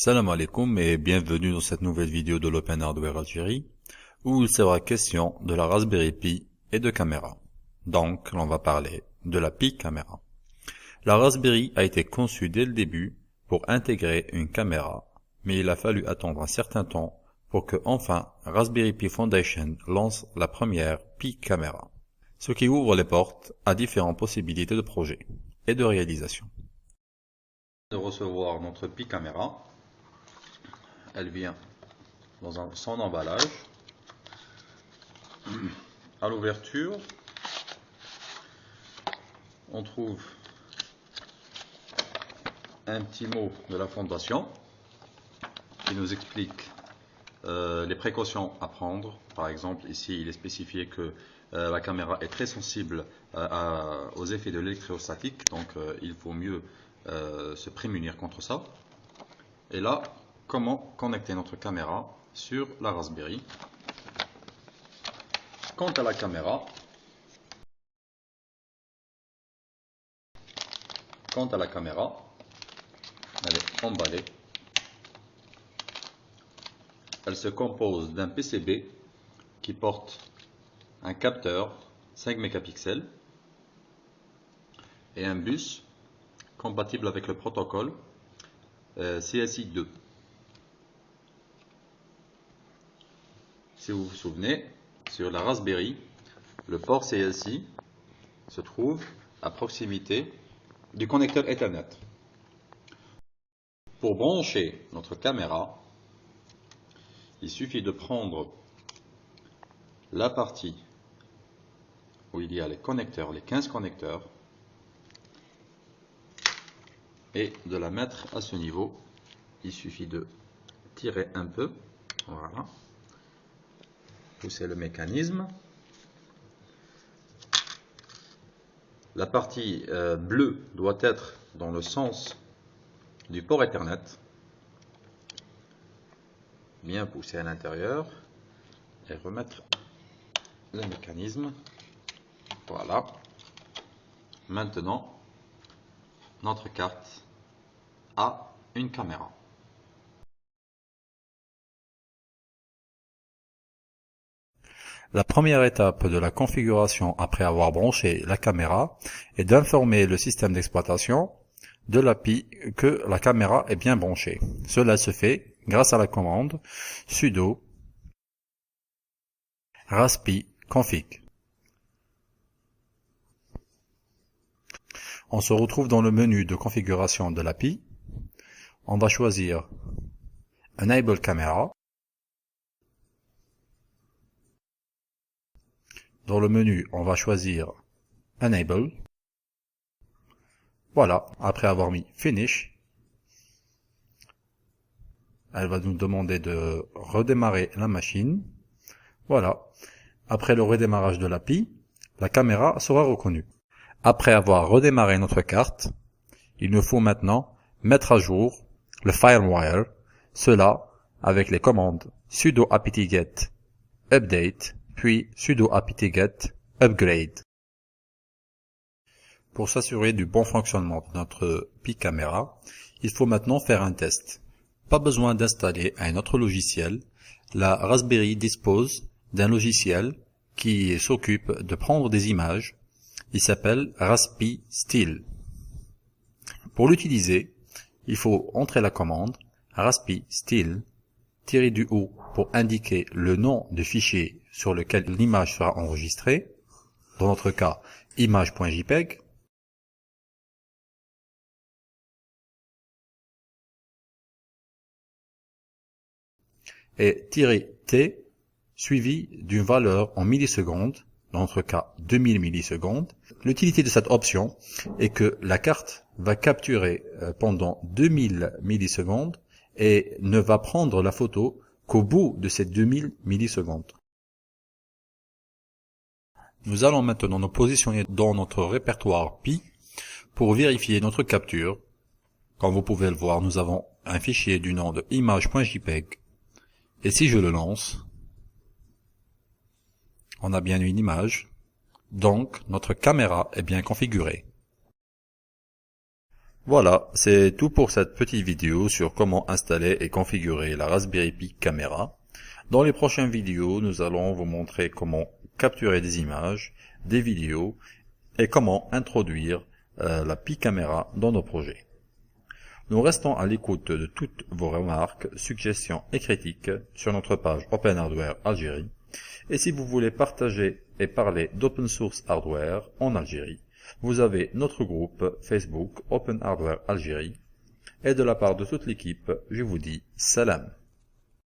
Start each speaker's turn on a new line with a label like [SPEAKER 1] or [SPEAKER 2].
[SPEAKER 1] Salam alaikum et bienvenue dans cette nouvelle vidéo de l'Open Hardware Algérie où il sera question de la Raspberry Pi et de caméra. Donc, l'on va parler de la Pi caméra. La Raspberry a été conçue dès le début pour intégrer une caméra, mais il a fallu attendre un certain temps pour que enfin Raspberry Pi Foundation lance la première Pi caméra, ce qui ouvre les portes à différentes possibilités de projets et de réalisation. De recevoir notre Pi caméra. Elle vient dans son emballage. À l'ouverture, on trouve un petit mot de la fondation qui nous explique les précautions à prendre. Par exemple, ici il est spécifié que la caméra est très sensible aux effets de l'électrostatique, donc il faut mieux se prémunir contre ça. Et là, comment connecter notre caméra sur la Raspberry. Quant à la caméra, elle est emballée. Elle se compose d'un PCB qui porte un capteur 5 mégapixels et un bus compatible avec le protocole CSI2. Si vous vous souvenez, sur la Raspberry, le port CSI se trouve à proximité du connecteur Ethernet. Pour brancher notre caméra, il suffit de prendre la partie où il y a les connecteurs, les 15 connecteurs, et de la mettre à ce niveau. Il suffit de tirer un peu, voilà, pousser le mécanisme. La partie bleue doit être dans le sens du port Ethernet. Bien pousser à l'intérieur et remettre le mécanisme. Voilà. Maintenant, notre carte a une caméra. La première étape de la configuration après avoir branché la caméra est d'informer le système d'exploitation de la Pi que la caméra est bien branchée. Cela se fait grâce à la commande sudo raspi config. On se retrouve dans le menu de configuration de la Pi. On va choisir Enable Camera. Dans le menu, on va choisir Enable. Voilà, après avoir mis Finish, elle va nous demander de redémarrer la machine. Voilà, après le redémarrage de la Pi, la caméra sera reconnue. Après avoir redémarré notre carte, il nous faut maintenant mettre à jour le FireWire, cela avec les commandes sudo apt-get update puis sudo apt-get upgrade. Pour s'assurer du bon fonctionnement de notre Pi caméra, il faut maintenant faire un test. Pas besoin d'installer un autre logiciel. La Raspberry dispose d'un logiciel qui s'occupe de prendre des images. Il s'appelle Raspi Still. Pour l'utiliser, il faut entrer la commande raspi still -u pour indiquer le nom du fichier sur lequel l'image sera enregistrée, dans notre cas image.jpg, et -t suivi d'une valeur en millisecondes, dans notre cas 2000 millisecondes. L'utilité de cette option est que la carte va capturer pendant 2000 millisecondes et ne va prendre la photo qu'au bout de ces 2000 millisecondes. Nous allons maintenant nous positionner dans notre répertoire Pi pour vérifier notre capture. Comme vous pouvez le voir, nous avons un fichier du nom de image.jpg. Et si je le lance, on a bien une image. Donc, notre caméra est bien configurée. Voilà, c'est tout pour cette petite vidéo sur comment installer et configurer la Raspberry Pi Camera. Dans les prochaines vidéos, nous allons vous montrer comment capturer des images, des vidéos et comment introduire la Pi Camera dans nos projets. Nous restons à l'écoute de toutes vos remarques, suggestions et critiques sur notre page Open Hardware Algérie. Et si vous voulez partager et parler d'open source hardware en Algérie, vous avez notre groupe Facebook Open Hardware Algérie. Et de la part de toute l'équipe, je vous dis salam.